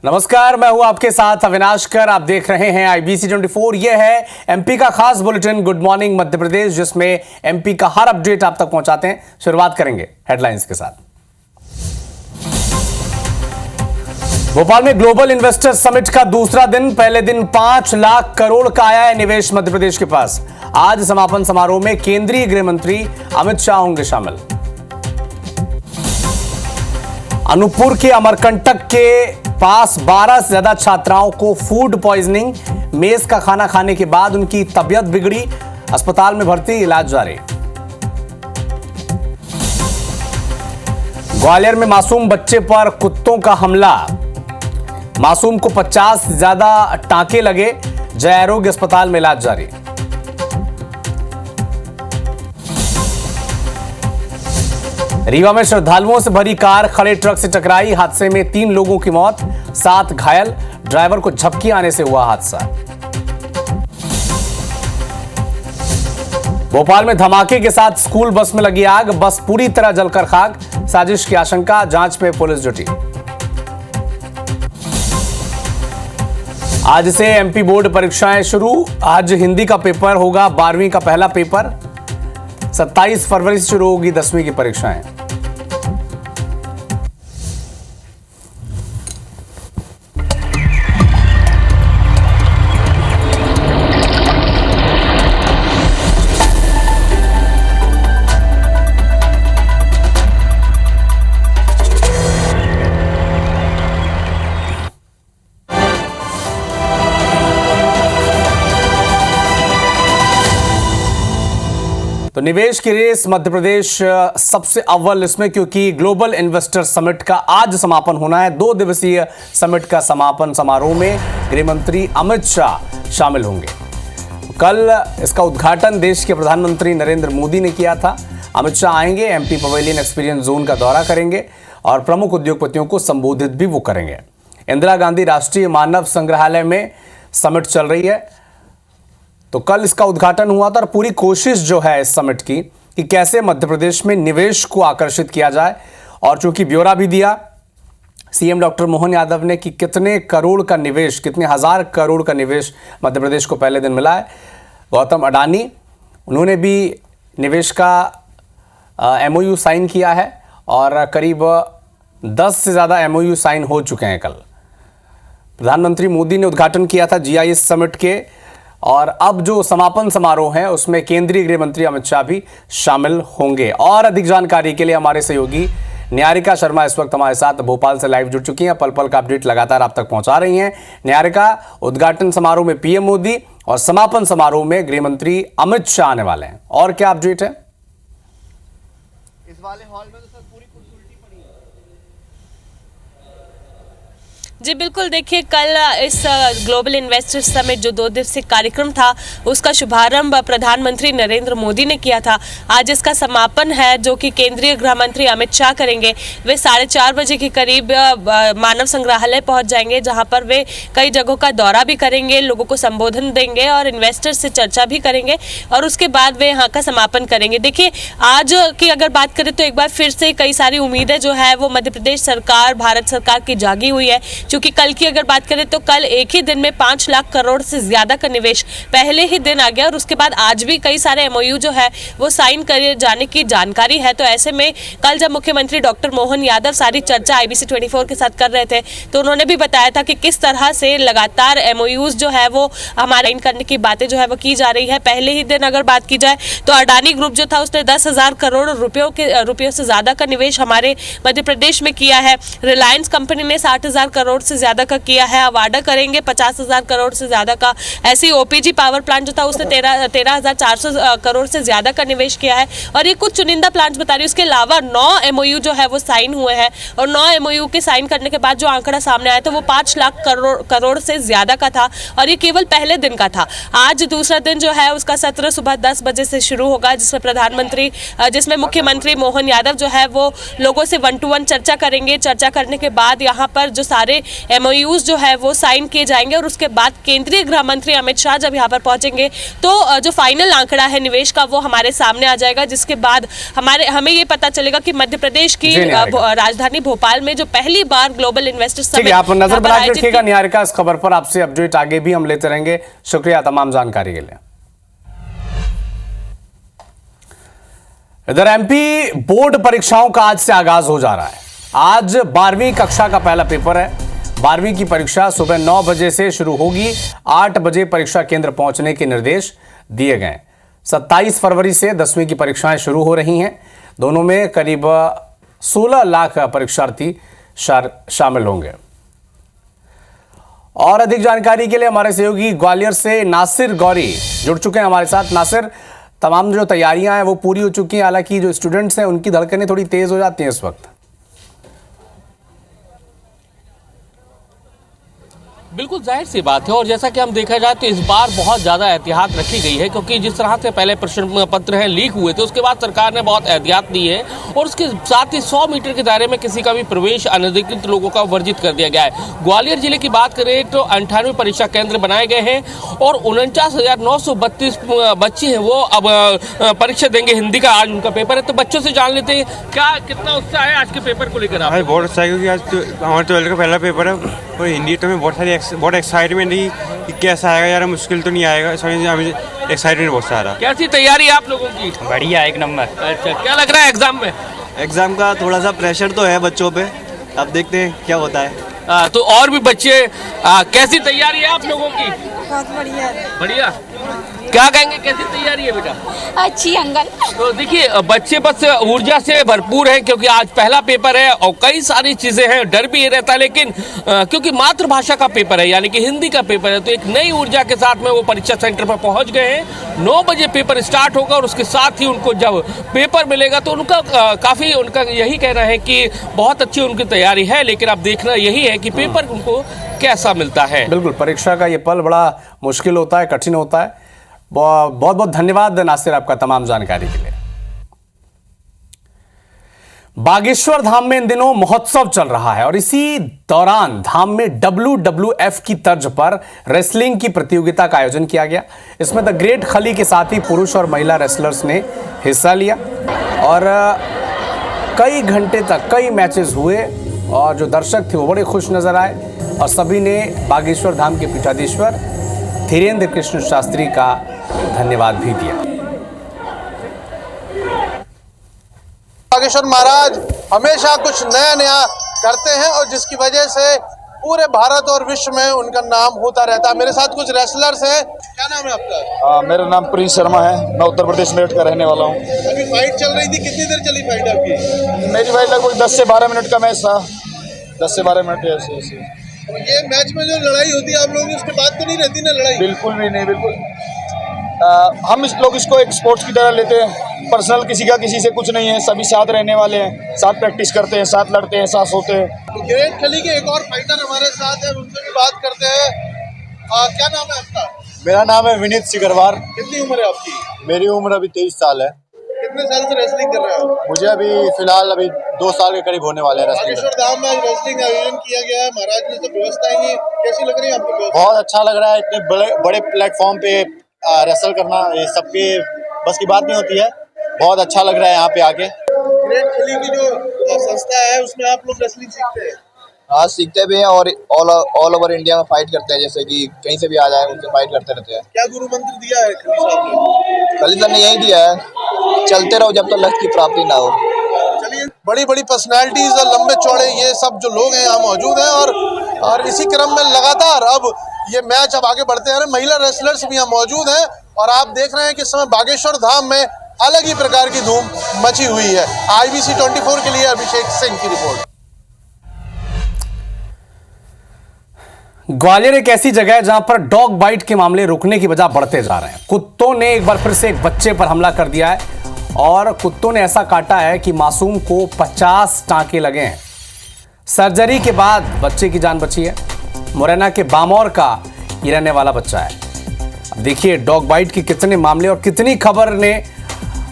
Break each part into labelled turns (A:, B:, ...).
A: नमस्कार, मैं हूं आपके साथ अविनाश कर। आप देख रहे हैं IBC 24। यह है एमपी का खास bulletin good morning Madhya Pradesh, जिसमें एमपी का हर अपडेट आप तक पहुंचाते हैं। शुरुआत करेंगे हेडलाइंस के साथ। भोपाल में ग्लोबल इन्वेस्टर समिट का दूसरा दिन। पहले दिन 5 लाख करोड़ का आया है निवेश मध्य प्रदेश के पास। आज समापन समारोह में केंद्रीय गृह मंत्री अमित शाह होंगे शामिल। अनूपपुर के अमरकंटक के पास 12 से ज्यादा छात्राओं को फूड पॉइजनिंग। मेज का खाना खाने के बाद उनकी तबीयत बिगड़ी, अस्पताल में भर्ती, इलाज जारी। ग्वालियर में मासूम बच्चे पर कुत्तों का हमला। मासूम को 50 से ज्यादा टांके लगे, जय आरोग्य अस्पताल में इलाज जारी। रीवा में श्रद्धालुओं से भरी कार खड़े ट्रक से टकराई। हादसे में 3 लोगों की मौत, 7 घायल। ड्राइवर को झपकी आने से हुआ हादसा। भोपाल में धमाके के साथ स्कूल बस में लगी आग। बस पूरी तरह जलकर खाक, साजिश की आशंका, जांच में पुलिस जुटी। आज से एमपी बोर्ड परीक्षाएं शुरू। आज हिंदी का पेपर होगा 12वीं का पहला पेपर। 27 फरवरी से शुरू होगी 10वीं की परीक्षाएं। तो निवेश की रेस मध्य प्रदेश सबसे अव्वल इसमें, क्योंकि ग्लोबल इन्वेस्टर समिट का आज समापन होना है। 2 दिवसीय समिट का समापन समारोह में गृह मंत्री अमित शाह शामिल होंगे। कल इसका उद्घाटन देश के प्रधानमंत्री नरेंद्र मोदी ने किया था। अमित शाह आएंगे, एमपी पवेलियन एक्सपीरियंस जोन का दौरा करेंगे और प्रमुख उद्योगपतियों को संबोधित भी वो करेंगे। इंदिरा गांधी राष्ट्रीय मानव संग्रहालय में समिट चल रही है, तो कल इसका उद्घाटन हुआ था। और पूरी कोशिश जो है इस समिट की कि कैसे मध्य प्रदेश में निवेश को आकर्षित किया जाए। और चूंकि ब्यौरा भी दिया सीएम डॉक्टर मोहन यादव ने कि कितने करोड़ का निवेश, कितने हजार करोड़ का निवेश मध्य प्रदेश को पहले दिन मिला है। गौतम अडानी, उन्होंने भी निवेश का MOU साइन किया है और करीब 10 से ज़्यादा MOU साइन हो चुके हैं। कल प्रधानमंत्री मोदी ने उद्घाटन किया था GIS समिट के, और अब जो समापन समारोह है उसमें केंद्रीय गृह मंत्री अमित शाह भी शामिल होंगे। और अधिक जानकारी के लिए हमारे सहयोगी निहारिका शर्मा इस वक्त हमारे साथ भोपाल से लाइव जुड़ चुकी हैं। पल पल का अपडेट लगातार आप तक पहुंचा रही हैं। निहारिका, उद्घाटन समारोह में PM मोदी और समापन समारोह में गृह मंत्री अमित शाह आने वाले हैं, और क्या अपडेट है?
B: इस वाले हॉल में तो सर पूरी उल्टी पड़ी है।
C: जी बिल्कुल, देखिए कल इस ग्लोबल इन्वेस्टर समिट जो 2 दिवसीय कार्यक्रम था उसका शुभारंभ प्रधानमंत्री नरेंद्र मोदी ने किया था। आज इसका समापन है जो कि केंद्रीय गृह मंत्री अमित शाह करेंगे। वे 4:30 बजे के करीब मानव संग्रहालय पहुंच जाएंगे, जहां पर वे कई जगहों का दौरा भी करेंगे, लोगों को संबोधन देंगे और इन्वेस्टर से चर्चा भी करेंगे, और उसके बाद वे यहाँ का समापन करेंगे। देखिए आज की अगर बात करें तो एक बार फिर से कई सारी उम्मीदें जो है वो मध्य प्रदेश सरकार, भारत सरकार की जागी हुई है। क्योंकि कल की अगर बात करें तो कल एक ही दिन में 5 लाख करोड़ से ज्यादा का निवेश पहले ही दिन आ गया, और उसके बाद आज भी कई सारे MOU जो है वो साइन करे जाने की जानकारी है। तो ऐसे में कल जब मुख्यमंत्री डॉक्टर मोहन यादव सारी चर्चा IBC 24 के साथ कर रहे थे तो उन्होंने भी बताया था कि किस तरह से लगातार MOUs जो है वो हमारे साइन करने की बातें जो है वो की जा रही है। पहले ही दिन अगर बात की जाए तो अडानी ग्रुप जो था उसने 10,000 करोड़ रुपयों से ज्यादा का निवेश हमारे मध्य प्रदेश में किया है। रिलायंस कंपनी ने 60,000 करोड़ से ज्यादा का किया है। अवाडा करेंगे 50,000 करोड़ से ज्यादा का। ऐसी OPG पावर प्लांट जो था उसने 13,400 करोड़ से ज्यादा का निवेश किया है। और ये कुछ चुनिंदा प्लांट्स बता रही है। उसके अलावा 9 MOU जो है वो साइन हुए हैं, और 9 MOU के साइन करने के बाद जो आंकड़ा सामने आया था वो 5 लाख करोड़ से ज्यादा का था, और ये केवल पहले दिन का था। आज दूसरा दिन जो है उसका सत्र सुबह 10 बजे से शुरू होगा, जिसमें मुख्यमंत्री मोहन यादव जो है वो लोगों से 1-to-1 चर्चा करेंगे। चर्चा करने के बाद यहाँ पर जो सारे MOUs जो है वो साइन किए जाएंगे और उसके बाद केंद्रीय गृह मंत्री अमित शाह जब यहाँ पर पहुंचेंगे तो जो फाइनल आंकड़ा है निवेश का वो हमारे सामने आ जाएगा, जिसके बाद हमें ये पता चलेगा कि मध्य प्रदेश की राजधानी भोपाल में जो पहली बार ग्लोबल इन्वेस्टर समिट,
A: आप नजर बना के रखिएगा निहारिका इस खबर पर, आपसे अपडेट आगे भी हम लेते रहेंगे। शुक्रिया तमाम जानकारी के लिए। इधर MP बोर्ड परीक्षाओं का आज से आगाज हो जा रहा है। आज 12वीं कक्षा का पहला पेपर है। 12वीं की परीक्षा सुबह 9 बजे से शुरू होगी। 8 बजे परीक्षा केंद्र पहुंचने के निर्देश दिए गए। 27 फरवरी से 10वीं की परीक्षाएं शुरू हो रही हैं। दोनों में करीब 16 लाख परीक्षार्थी शामिल होंगे। और अधिक जानकारी के लिए हमारे सहयोगी ग्वालियर से नासिर गौरी जुड़ चुके हैं हमारे साथ। नासिर, तमाम जो तैयारियां हैं वो पूरी हो चुकी हैं, हालांकि जो स्टूडेंट्स हैं उनकी धड़कनें थोड़ी तेज हो जाती हैं इस वक्त।
D: बिल्कुल जाहिर सी बात है, और जैसा कि हम देखा जाए तो इस बार बहुत ज़्यादा एहतियात रखी गई है, क्योंकि जिस तरह से पहले प्रश्न पत्र हैं लीक हुए थे, उसके बाद सरकार ने बहुत एहतियात दी है और उसके साथ ही 100 मीटर के दायरे में किसी का भी प्रवेश अनधिकृत लोगों का वर्जित कर दिया गया है। ग्वालियर जिले की बात करें तो 98 परीक्षा केंद्र बनाए गए हैं और 49,932 बच्चे हैं वो अब परीक्षा देंगे। हिंदी का आज उनका पेपर है, तो बच्चों से जान लेते हैं क्या कितना उत्साह है आज के पेपर को लेकर।
E: बहुत उत्साह है, क्योंकि आज तो हमारे 12th का पहला पेपर है और हिंदी तो में बहुत एक्साइटमेंट नहीं कि कैसा आएगा यार, मुश्किल तो नहीं आएगा, हमें एक्साइटमेंट बहुत सारा।
D: कैसी तैयारी है आप लोगों की?
F: बढ़िया, एक नंबर।
D: अच्छा, क्या लग रहा है एग्जाम में?
G: एग्जाम का थोड़ा सा प्रेशर तो है बच्चों पे, अब देखते हैं क्या होता है।
D: तो और भी बच्चे, कैसी तैयारी है आप लोगों की?
H: बहुत बढ़िया।
D: बढ़िया। क्या कहेंगे, कैसी तैयारी है बेटा?
H: अच्छी अंकल।
D: तो देखिए बच्चे बस ऊर्जा से भरपूर हैं, क्योंकि आज पहला पेपर है और कई सारी चीजें हैं, डर भी ये रहता है, लेकिन क्योंकि मातृभाषा का पेपर है यानी कि हिंदी का पेपर है, तो एक नई ऊर्जा के साथ में वो परीक्षा सेंटर पर पहुंच गए हैं। 9 बजे पेपर स्टार्ट होगा और उसके साथ ही उनको जब पेपर मिलेगा तो उनका काफी उनका यही कहना है कि बहुत अच्छी उनकी तैयारी है, लेकिन अब देखना यही है कि पेपर उनको कैसा मिलता है।
A: बिल्कुल, परीक्षा का ये पल बड़ा मुश्किल होता है, कठिन होता है। बहुत बहुत धन्यवाद नासिर आपका तमाम जानकारी के लिए। बागेश्वर धाम में इन दिनों महोत्सव चल रहा है और इसी दौरान धाम में WWF की तर्ज पर रेसलिंग की प्रतियोगिता का आयोजन किया गया। इसमें द ग्रेट खली के साथ ही पुरुष और महिला रेसलर्स ने हिस्सा लिया और कई घंटे तक कई मैचेस हुए और जो दर्शक थे वो बड़े खुश नजर आए और सभी ने बागेश्वर धाम के पीठाधीश्वर धीरेन्द्र कृष्ण शास्त्री का धन्यवाद भी दिया।
I: बागेश्वर महाराज हमेशा कुछ नया नया करते हैं और जिसकी वजह से पूरे भारत और विश्व में उनका नाम होता रहता है। मेरे साथ कुछ रेसलर्स हैं। क्या नाम है आपका?
J: मेरा नाम प्रिंस शर्मा है। मैं उत्तर प्रदेश मेरठ का रहने वाला हूँ।
I: अभी फाइट चल रही थी, कितनी देर चली फाइट आपकी?
J: मेरी फाइट लगभग 10 से 12 मिनट का मैच था। 10 से 12 मिनट ऐसे।
I: तो ये मैच में जो लड़ाई होती है आप लोगों की, उसके बाद तो नहीं रहती ना लड़ाई?
J: बिल्कुल भी नहीं, बिल्कुल। हम लोग इसको एक स्पोर्ट्स की तरह लेते हैं। पर्सनल किसी का किसी से कुछ नहीं है, सभी साथ रहने वाले हैं, साथ प्रैक्टिस करते हैं, साथ लड़ते हैं, साथ सोते हैं।
I: तो ग्रेट खली के एक और फाइटर हमारे साथ है, उनसे भी बात करते हैं। क्या नाम है आपका?
G: मेरा नाम है विनीत सिकरवार।
I: कितनी उम्र है आपकी?
G: मेरी उम्र अभी 23 साल है।
I: कितने साल से रेसलिंग कर रहे हो?
G: मुझे अभी फिलहाल 2 साल के करीब होने वाले हैं।
I: बागेश्वर धाम में रेसलिंग आयोजन किया गया है, महाराज ने सब व्यवस्थाएं की, कैसी लग रही है आपको?
G: बहुत अच्छा लग रहा है। इतने बड़े प्लेटफॉर्म पे रेसल करना ये सबके बस की बात नहीं होती है। बहुत अच्छा लग रहा है यहाँ पे आके।
I: ग्रेट खली की जो संस्था है उसमें आप लोग रेसलिंग सीखते हैं?
G: हाँ, सीखते भी हैं और ऑल ओवर इंडिया में फाइट करते हैं, जैसे कि कहीं से भी आ जाए उनसे फाइट करते रहते हैं।
I: क्या गुरु मंत्र दिया है खली साहब ने?
G: खली साहब ने यही दिया है, चलते रहो जब तक लक्ष्य की प्राप्ति ना हो।
I: चलिए, बड़ी बड़ी पर्सनैलिटीज और लंबे चौड़े ये सब जो लोग हैं यहाँ मौजूद हैं और इसी क्रम में लगातार अब ये मैच अब आगे बढ़ते हैं। महिला रेसलर्स भी यहाँ मौजूद हैं और आप देख रहे हैं कि इस समय बागेश्वर धाम में अलग ही प्रकार की धूम मची हुई है। IBC 24 के लिए अभिषेक सिंह की रिपोर्ट।
A: ग्वालियर एक ऐसी जगह है जहां पर डॉग बाइट के मामले रुकने की बजाय बढ़ते जा रहे हैं। कुत्तों ने एक बार फिर से एक बच्चे पर हमला कर दिया है और कुत्तों ने ऐसा काटा है कि मासूम को 50 टांके लगे हैं। सर्जरी के बाद बच्चे की जान बची है। मुरैना के बामौर का ये रहने वाला बच्चा है। अब देखिए डॉग बाइट के कितने मामले और कितनी खबर ने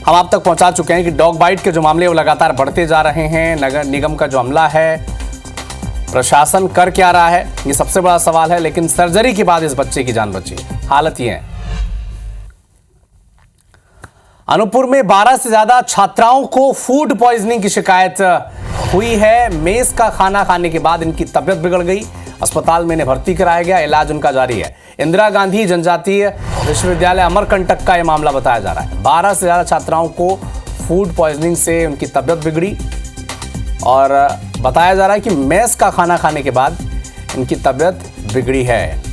A: हम आप तक पहुंचा चुके हैं कि डॉग बाइट के जो मामले वो लगातार बढ़ते जा रहे हैं। नगर निगम का जो अमला है प्रशासन कर क्या रहा है, ये सबसे बड़ा सवाल है। लेकिन सर्जरी के बाद इस बच्चे की जान बची। हालत ये है। अनूपपुर में 12 से ज्यादा छात्राओं को फूड पॉइजनिंग की शिकायत हुई है। मेस का खाना खाने के बाद इनकी तबीयत बिगड़ गई। अस्पताल में इन्हें भर्ती कराया गया, इलाज उनका जारी है। इंदिरा गांधी जनजातीय विश्वविद्यालय अमरकंटक का यह मामला बताया जा रहा है। 12 से ज्यादा छात्राओं को फूड पॉइजनिंग से उनकी तबीयत बिगड़ी और बताया जा रहा है कि मेस का खाना खाने के बाद इनकी तबीयत बिगड़ी है।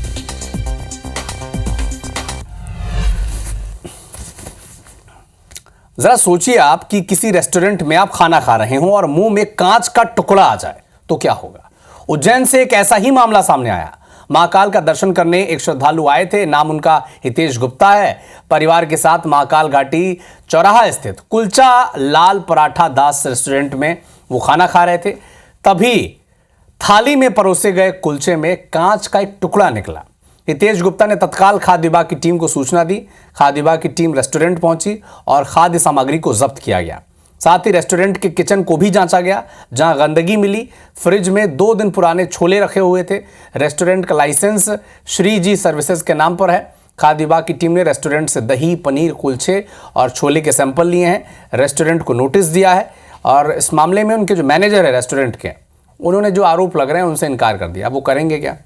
A: जरा सोचिए आप कि किसी रेस्टोरेंट में आप खाना खा रहे हो और मुंह में कांच का टुकड़ा आ जाए तो क्या होगा। उज्जैन से एक ऐसा ही मामला सामने आया। महाकाल का दर्शन करने एक श्रद्धालु आए थे। नाम उनका हितेश गुप्ता है। परिवार के साथ महाकाल घाटी चौराहा स्थित कुलचा लाल पराठा दास रेस्टोरेंट में वो खाना खा रहे थे। तभी थाली में परोसे गए कुलचे में कांच का एक टुकड़ा निकला। हितेश गुप्ता ने तत्काल खाद्य विभाग की टीम को सूचना दी। खाद्य विभाग की टीम रेस्टोरेंट पहुंची और खाद्य सामग्री को जब्त किया गया। साथ ही रेस्टोरेंट के किचन को भी जांचा गया, जहां गंदगी मिली। फ्रिज में 2 दिन पुराने छोले रखे हुए थे। रेस्टोरेंट का लाइसेंस श्री जी सर्विसेज के नाम पर है। खाद्य विभाग की टीम ने रेस्टोरेंट से दही, पनीर, कुलचे और छोले के सैंपल लिए हैं। रेस्टोरेंट को नोटिस दिया है और इस मामले में उनके जो मैनेजर है रेस्टोरेंट के, उन्होंने जो आरोप लग रहे हैं उनसे इनकार कर दिया। अब वो करेंगे क्या।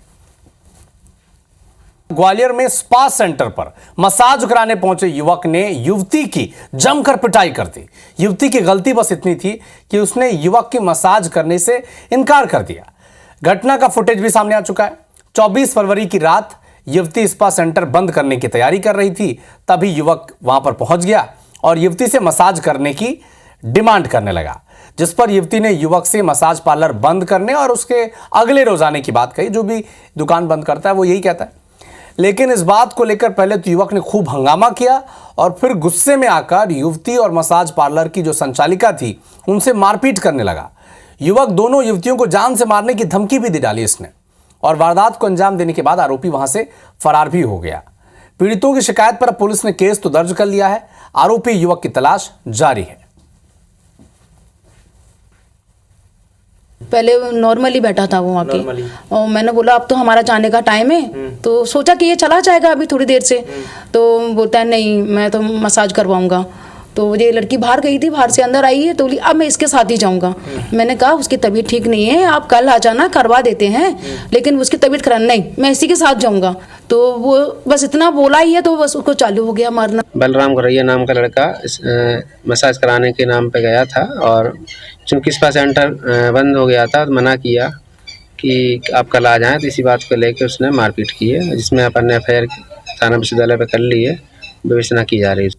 A: ग्वालियर में स्पा सेंटर पर मसाज कराने पहुंचे युवक ने युवती की जमकर पिटाई कर दी। युवती की गलती बस इतनी थी कि उसने युवक की मसाज करने से इनकार कर दिया। घटना का फुटेज भी सामने आ चुका है। 24 फरवरी की रात युवती स्पा सेंटर बंद करने की तैयारी कर रही थी। तभी युवक वहां पर पहुंच गया और युवती से मसाज करने की डिमांड करने लगा, जिस पर युवती ने युवक से मसाज पार्लर बंद करने और उसके अगले रोज आने की बात कही। जो भी दुकान बंद करता है वो यही कहता है। लेकिन इस बात को लेकर पहले तो युवक ने खूब हंगामा किया और फिर गुस्से में आकर युवती और मसाज पार्लर की जो संचालिका थी उनसे मारपीट करने लगा। युवक दोनों युवतियों को जान से मारने की धमकी भी दे डाली इसने और वारदात को अंजाम देने के बाद आरोपी वहां से फरार भी हो गया। पीड़ितों की शिकायत पर पुलिस ने केस तो दर्ज कर लिया है। आरोपी युवक की तलाश जारी है।
F: पहले नॉर्मली बैठा था वो आके और मैंने बोला अब तो हमारा जाने का टाइम है, तो सोचा कि ये चला जाएगा अभी थोड़ी देर से। तो बोलता है नहीं मैं तो मसाज करवाऊंगा। तो ये लड़की बाहर गई थी, बाहर से अंदर आई है तो बोली अब मैं इसके साथ ही जाऊंगा। मैंने कहा उसकी तबीयत ठीक नहीं है, आप कल आ जाना करवा देते हैं, लेकिन उसकी तबीयत खराब नहीं, मैं इसी के साथ जाऊंगा। तो वो बस इतना बोला ही है तो बस उसको चालू हो गया मारना।
K: बलराम गौरैया नाम का लड़का मसाज कराने के नाम पे गया था और चूंकि स्पा सेंटर बंद हो गया था तो मना किया कि आप कल आ जाएं, तो इसी बात को लेकर उसने मारपीट की है, जिसमें अपन ने FIR थाना विश्वविद्यालय पे कर ली है, विवेचना की जा रही है।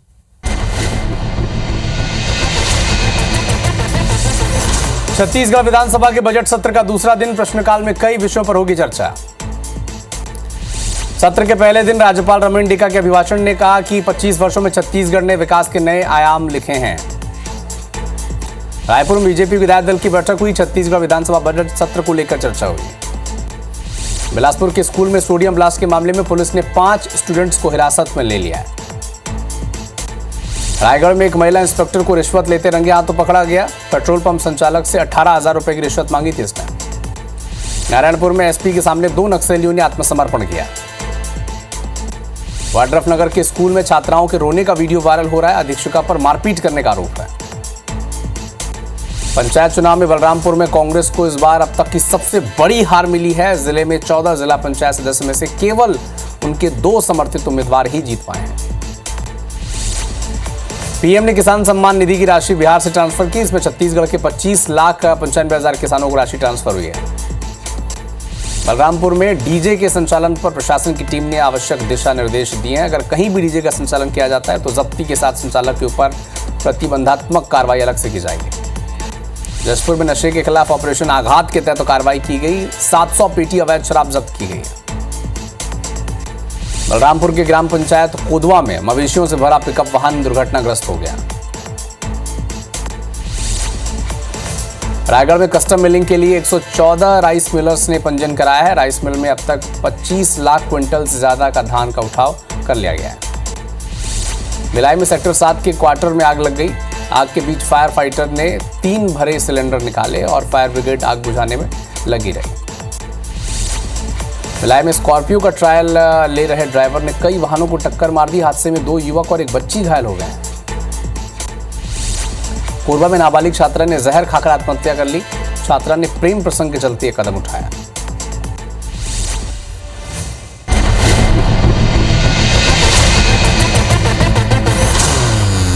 A: छत्तीसगढ़ विधानसभा के बजट सत्र का दूसरा दिन। प्रश्नकाल में कई विषयों पर होगी चर्चा। सत्र के पहले दिन राज्यपाल रमन डेका के अभिभाषण ने कहा कि 25 वर्षों में छत्तीसगढ़ ने विकास के नए आयाम लिखे हैं। रायपुर में बीजेपी विधायक दल की बैठक हुई। छत्तीसगढ़ विधानसभा बजट सत्र को लेकर चर्चा हुई। बिलासपुर के स्कूल में सोडियम ब्लास्ट के मामले में पुलिस ने 5 स्टूडेंट्स को हिरासत में ले लिया है। रायगढ़ में एक महिला इंस्पेक्टर को रिश्वत लेते रंगे हाथों पकड़ा गया। पेट्रोल पंप संचालक से 18,000 रुपए की रिश्वत मांगी थी इसने। नारायणपुर में एसपी के सामने 2 नक्सलियों ने आत्मसमर्पण किया। वाड्रफनगर के स्कूल में छात्राओं के रोने का वीडियो वायरल हो रहा है। अधीक्षिका पर मारपीट करने का आरोप है। पंचायत चुनाव में बलरामपुर में कांग्रेस को इस बार अब तक की सबसे बड़ी हार मिली है। जिले में 14 जिला पंचायत सदस्य में से केवल उनके 2 समर्थित उम्मीदवार ही जीत पाए हैं। पीएम ने किसान सम्मान निधि की राशि बिहार से ट्रांसफर की। इसमें छत्तीसगढ़ के 25,95,000 किसानों को राशि ट्रांसफर हुई है। बलरामपुर में डीजे के संचालन पर प्रशासन की टीम ने आवश्यक दिशा निर्देश दिए हैं। अगर कहीं भी डीजे का संचालन किया जाता है तो जब्ती के साथ संचालक के ऊपर प्रतिबंधात्मक कार्रवाई अलग से की जाएगी। जशपुर में नशे के खिलाफ ऑपरेशन आघात के तहत कार्रवाई की गई। 700 पेटी अवैध शराब जब्त की गई। बलरामपुर के ग्राम पंचायत कोदवा में मवेशियों से भरा पिकअप वाहन दुर्घटनाग्रस्त हो गया। रायगढ़ में कस्टम मिलिंग के लिए 114 राइस मिलर्स ने पंजीयन कराया है। राइस मिल में अब तक 25 लाख क्विंटल से ज्यादा का धान का उठाव कर लिया गया है। भिलाई में सेक्टर 7 के क्वार्टर में आग लग गई। आग के बीच फायर फाइटर ने 3 भरे सिलेंडर निकाले और फायर ब्रिगेड आग बुझाने में लगी रही। भिलाई में स्कॉर्पियो का ट्रायल ले रहे ड्राइवर ने कई वाहनों को टक्कर मार दी। हादसे में 2 युवक और एक बच्ची घायल हो गए। कोरबा में नाबालिग छात्रा ने जहर खाकर आत्महत्या कर ली। छात्रा ने प्रेम प्रसंग के चलते कदम उठाया।